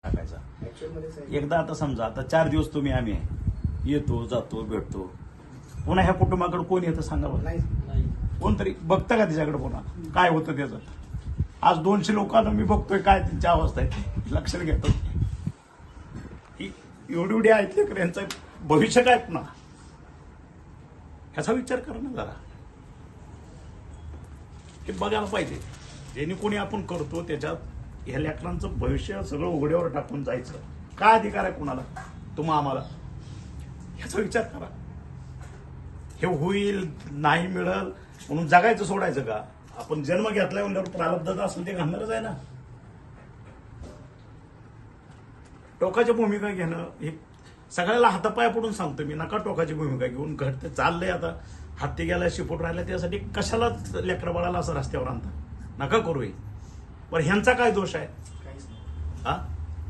टाकायचा एकदा. आता समजा आता 4 दिवस तुम्ही आम्ही आहे, येतो जातो भेटतो, पुन्हा ह्या कुटुंबाकडे कोण येतं सांगा बरं? नाही. कोणतरी बघतं का त्याच्याकडे पुन्हा काय होतं त्याचं? आज 200 लोकांना मी बघतोय काय त्यांची अवस्था आहे, लक्षात घेतो. एवढी आहेत लेकर, यांचं भविष्य काय पुन्हा ह्याचा विचार करा ना जरा. हे बघायला पाहिजे. ज्यांनी कोणी आपण करतो त्याच्यात ह्या लेकरांचं भविष्य सगळं उघड्यावर टाकून जायचं काय अधिकार आहे कुणाला? तुम्हा आम्हाला ह्याचा विचार करा. हे होईल नाही मिळेल म्हणून जगायचं सोडायचं का? आपण जन्म घेतलाय म्हणल्यावर प्रारब्ध असेल ते घालणारच आहे ना. टोकाची भूमिका घेणं हे सगळ्याला हातापाया पडून सांगतो मी, नका टोकाची भूमिका घेऊन. घडते चाललंय आता, हत्ती गेला शिपूट राहिला, त्यासाठी कशाला लेकरा बाळाला असं रस्त्यावर आणता? नका करू. पण ह्यांचा काय दोष आहे? हा